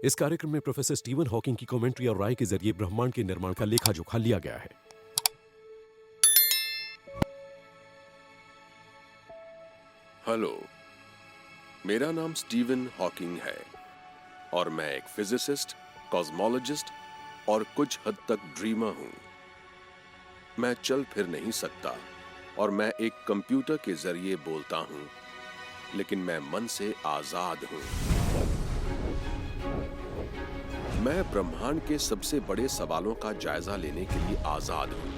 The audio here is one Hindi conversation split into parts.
इस कार्यक्रम में प्रोफेसर स्टीवन हॉकिंग की कमेंट्री और राय के जरिए ब्रह्मांड के निर्माण का लेखा-जोखा लिया गया है। हेलो, मेरा नाम स्टीवन हॉकिंग है और मैं एक फिजिसिस्ट, कॉस्मोलॉजिस्ट और कुछ हद तक ड्रीमर हूं। मैं चल फिर नहीं सकता और मैं एक कंप्यूटर के जरिए बोलता हूं, लेकिन मैं मन से आजाद हूं। मैं ब्रह्मांड के सबसे बड़े सवालों का जायजा लेने के लिए आजाद हूं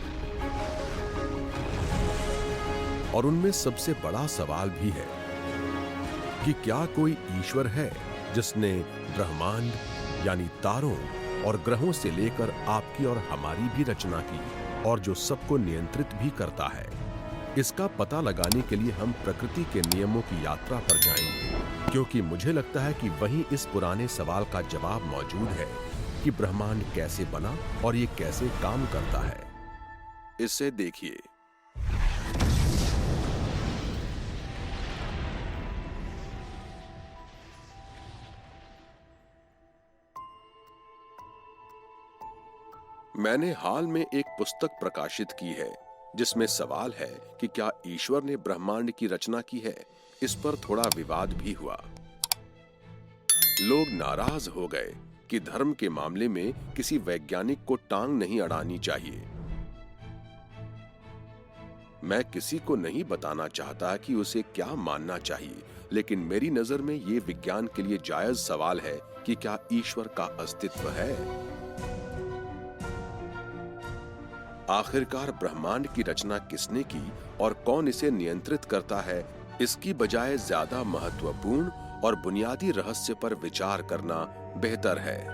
और उनमें सबसे बड़ा सवाल भी है कि क्या कोई ईश्वर है जिसने ब्रह्मांड यानी तारों और ग्रहों से लेकर आपकी और हमारी भी रचना की और जो सबको नियंत्रित भी करता है। इसका पता लगाने के लिए हम प्रकृति के नियमों की यात्रा पर जाएंगे, क्योंकि मुझे लगता है कि वहीं इस पुराने सवाल का जवाब मौजूद है कि ब्रह्मांड कैसे बना और ये कैसे काम करता है। इसे देखिए। मैंने हाल में एक पुस्तक प्रकाशित की है जिसमें सवाल है कि क्या ईश्वर ने ब्रह्मांड की रचना की है। इस पर थोड़ा विवाद भी हुआ। लोग नाराज हो गए कि धर्म के मामले में किसी वैज्ञानिक को टांग नहीं अड़ानी चाहिए। मैं किसी को नहीं बताना चाहता कि उसे क्या मानना चाहिए, लेकिन मेरी नजर में यह विज्ञान के लिए जायज सवाल है कि क्या ईश्वर का अस्तित्व है। आखिरकार ब्रह्मांड की रचना किसने की और कौन इसे नियंत्रित करता है, इसकी बजाय ज्यादा महत्वपूर्ण और बुनियादी रहस्य पर विचार करना बेहतर है।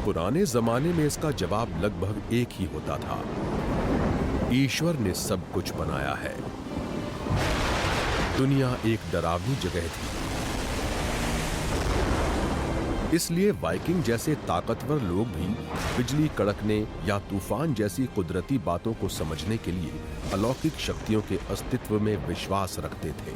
पुराने जमाने में इसका जवाब लगभग एक ही होता था। ईश्वर ने सब कुछ बनाया है। दुनिया एक डरावनी जगह थी, इसलिए वाइकिंग जैसे ताकतवर लोग भी बिजली कड़कने या तूफान जैसी कुदरती बातों को समझने के लिए अलौकिक शक्तियों के अस्तित्व में विश्वास रखते थे।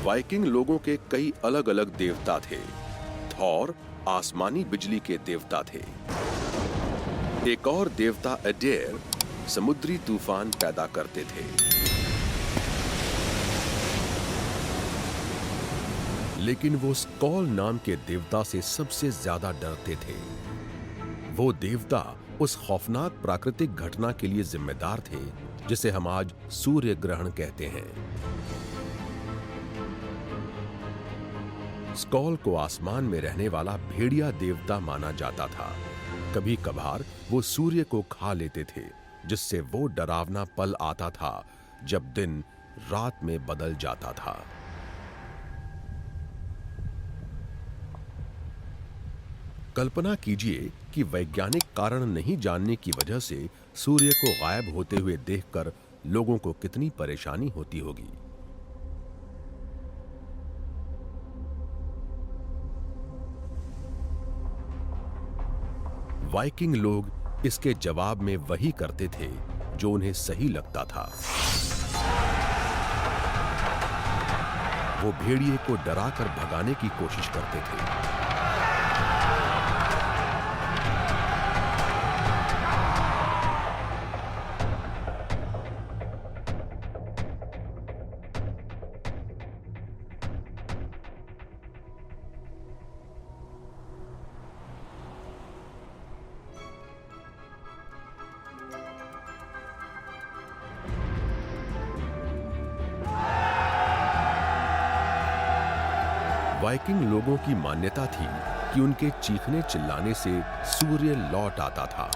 वाइकिंग लोगों के कई अलग-अलग देवता थे। थॉर आसमानी बिजली के देवता थे। एक और देवता एडेर समुद्री तूफान पैदा करते थे। लेकिन वो स्कॉल नाम के देवता से सबसे ज्यादा डरते थे। वो देवता उस खौफनाक प्राकृतिक घटना के लिए जिम्मेदार थे जिसे हम आज सूर्य ग्रहण कहते हैं। स्कॉल को आसमान में रहने वाला भेड़िया देवता माना जाता था। कभी कभार वो सूर्य को खा लेते थे, जिससे वो डरावना पल आता था जब दिन रात में बदल जाता था। कल्पना कीजिए कि वैज्ञानिक कारण नहीं जानने की वजह से सूर्य को गायब होते हुए देखकर लोगों को कितनी परेशानी होती होगी। वाइकिंग लोग इसके जवाब में वही करते थे जो उन्हें सही लगता था। वो भेड़िए को डराकर भगाने की कोशिश करते थे। वाइकिंग लोगों की मान्यता थी कि उनके चीखने चिल्लाने से सूर्य लौट आता था।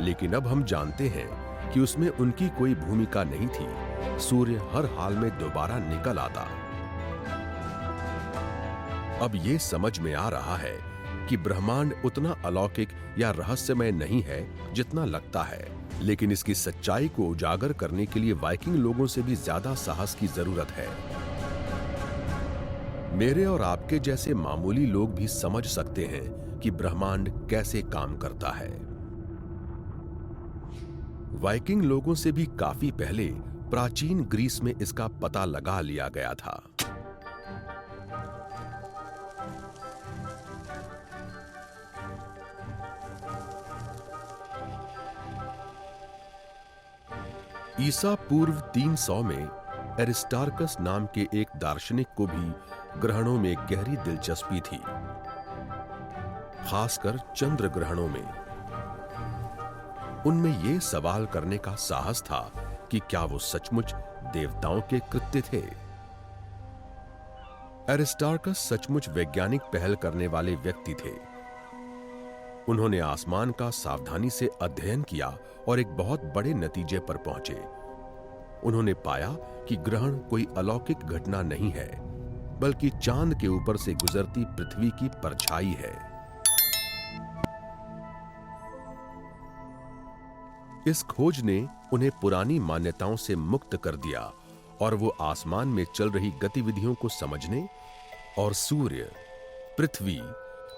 लेकिन अब हम जानते हैं कि उसमें उनकी कोई भूमिका नहीं थी। सूर्य हर हाल में दोबारा निकल आता। अब यह समझ में आ रहा है कि ब्रह्मांड उतना अलौकिक या रहस्यमय नहीं है जितना लगता है, लेकिन इसकी सच्चाई को उजागर करने के लिए वाइकिंग लोगों से भी ज्यादा साहस की जरूरत है। मेरे और आपके जैसे मामूली लोग भी समझ सकते हैं कि ब्रह्मांड कैसे काम करता है। वाइकिंग लोगों से भी काफी पहले प्राचीन ग्रीस में इसका पता लगा लिया गया था। ईसा पूर्व 300 में एरिस्टार्कस नाम के एक दार्शनिक को भी ग्रहणों में गहरी दिलचस्पी थी, खासकर चंद्र ग्रहणों में। उनमें यह सवाल करने का साहस था कि क्या वो सचमुच देवताओं के कृत्य थे। एरिस्टार्कस सचमुच वैज्ञानिक पहल करने वाले व्यक्ति थे। उन्होंने आसमान का सावधानी से अध्ययन किया और एक बहुत बड़े नतीजे पर पहुंचे। उन्होंने पाया कि ग्रहण कोई अलौकिक घटना नहीं है, बल्कि चांद के ऊपर से गुजरती पृथ्वी की परछाई है। इस खोज ने उन्हें पुरानी मान्यताओं से मुक्त कर दिया और वो आसमान में चल रही गतिविधियों को समझने और सूर्य, पृथ्वी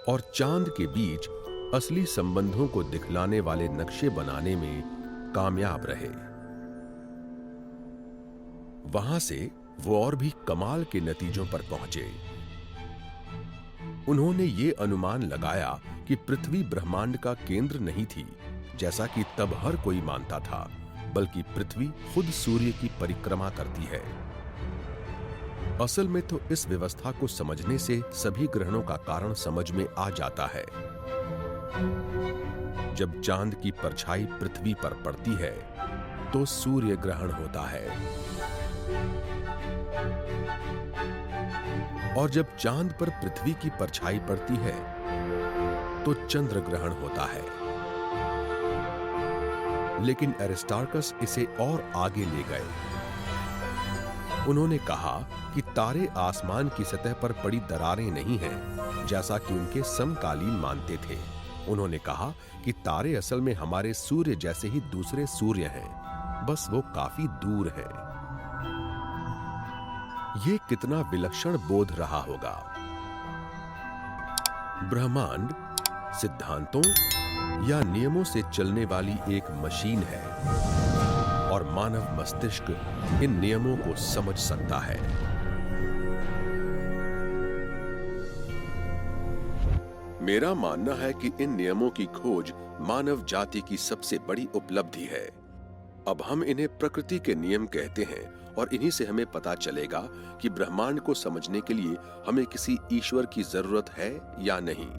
और चांद के बीच असली संबंधों को दिखलाने वाले नक्शे बनाने में कामयाब रहे। वहां से वो और भी कमाल के नतीजों पर पहुंचे। उन्होंने ये अनुमान लगाया कि पृथ्वी ब्रह्मांड का केंद्र नहीं थी, जैसा कि तब हर कोई मानता था, बल्कि पृथ्वी खुद सूर्य की परिक्रमा करती है। असल में तो इस व्यवस्था को समझने से सभी ग्रहणों का कारण समझ में आ जाता है। जब चांद की परछाई पृथ्वी पर पड़ती है तो सूर्य ग्रहण होता है, और जब चांद पर पृथ्वी की परछाई पड़ती है तो चंद्र ग्रहण होता है। लेकिन एरिस्टार्कस इसे और आगे ले गए। उन्होंने कहा कि तारे आसमान की सतह पर पड़ी दरारें नहीं हैं, जैसा कि उनके समकालीन मानते थे। उन्होंने कहा कि तारे असल में हमारे सूर्य जैसे ही दूसरे सूर्य हैं, बस वो काफी दूर हैं। ये कितना विलक्षण बोध रहा होगा। ब्रह्मांड सिद्धांतों या नियमों से चलने वाली एक मशीन है और मानव मस्तिष्क इन नियमों को समझ सकता है। मेरा मानना है कि इन नियमों की खोज मानव जाति की सबसे बड़ी उपलब्धि है। अब हम इन्हें प्रकृति के नियम कहते हैं और इन्हीं से हमें पता चलेगा कि ब्रह्मांड को समझने के लिए हमें किसी ईश्वर की जरूरत है या नहीं।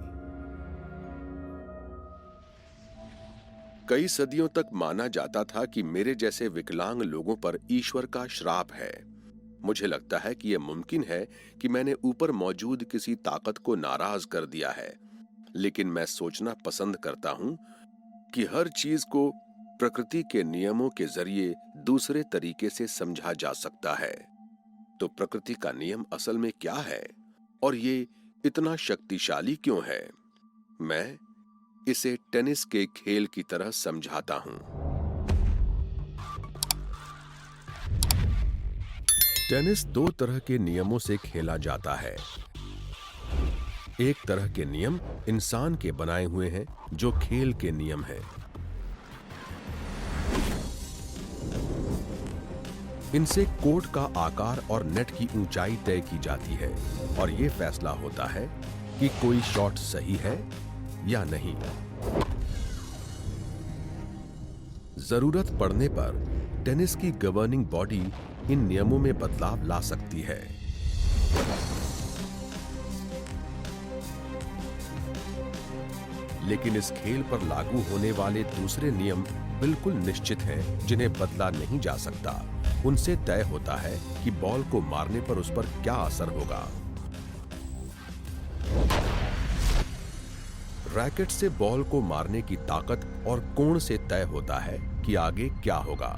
कई सदियों तक माना जाता था कि मेरे जैसे विकलांग लोगों पर ईश्वर का श्राप है। मुझे लगता है कि यह मुमकिन है कि मैंने ऊपर मौजूद किसी ताकत को नाराज कर दिया है, लेकिन मैं सोचना पसंद करता हूं कि हर चीज को प्रकृति के नियमों के जरिए दूसरे तरीके से समझा जा सकता है। तो प्रकृति का नियम असल में क्या है और ये इतना शक्तिशाली क्यों है? मैं इसे टेनिस के खेल की तरह समझाता हूं। टेनिस दो तरह के नियमों से खेला जाता है। एक तरह के नियम इंसान के बनाए हुए हैं, जो खेल के नियम हैं। इनसे कोर्ट का आकार और नेट की ऊंचाई तय की जाती है और यह फैसला होता है कि कोई शॉट सही है या नहीं। जरूरत पड़ने पर टेनिस की गवर्निंग बॉडी इन नियमों में बदलाव ला सकती है। लेकिन इस खेल पर लागू होने वाले दूसरे नियम बिल्कुल निश्चित हैं, जिन्हें बदला नहीं जा सकता। उनसे तय होता है कि बॉल को मारने पर उस पर क्या असर होगा। रैकेट से बॉल को मारने की ताकत और कोण से तय होता है कि आगे क्या होगा।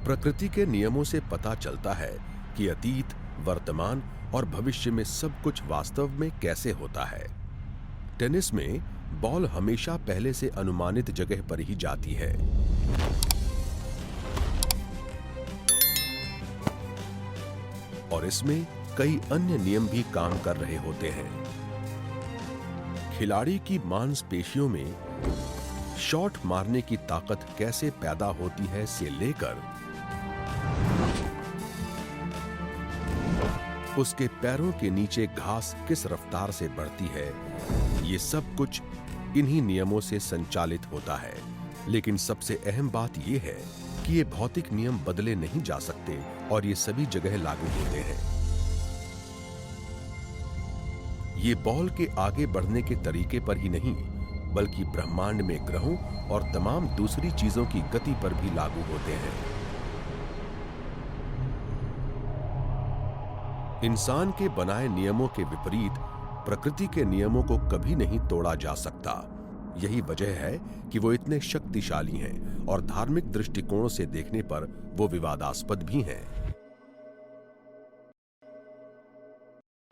प्रकृति के नियमों से पता चलता है कि अतीत, वर्तमान और भविष्य में सब कुछ वास्तव में कैसे होता है। टेनिस में बॉल हमेशा पहले से अनुमानित जगह पर ही जाती है। और इसमें कई अन्य नियम भी काम कर रहे होते हैं। खिलाड़ी की मांसपेशियों में शॉट मारने की ताकत कैसे पैदा होती है से लेकर उसके पैरों के नीचे घास किस रफ्तार से बढ़ती है, ये सब कुछ इन्हीं नियमों से संचालित होता है। लेकिन सबसे अहम बात यह है कि ये भौतिक नियम बदले नहीं जा सकते और ये सभी जगह लागू होते हैं। ये बॉल के आगे बढ़ने के तरीके पर ही नहीं, बल्कि ब्रह्मांड में ग्रहों और तमाम दूसरी चीजों की गति पर भी लागू होते हैं। इंसान के बनाए नियमों के विपरीत प्रकृति के नियमों को कभी नहीं तोड़ा जा सकता। यही वजह है कि वो इतने शक्तिशाली हैं और धार्मिक दृष्टिकोण से देखने पर वो विवादास्पद भी हैं।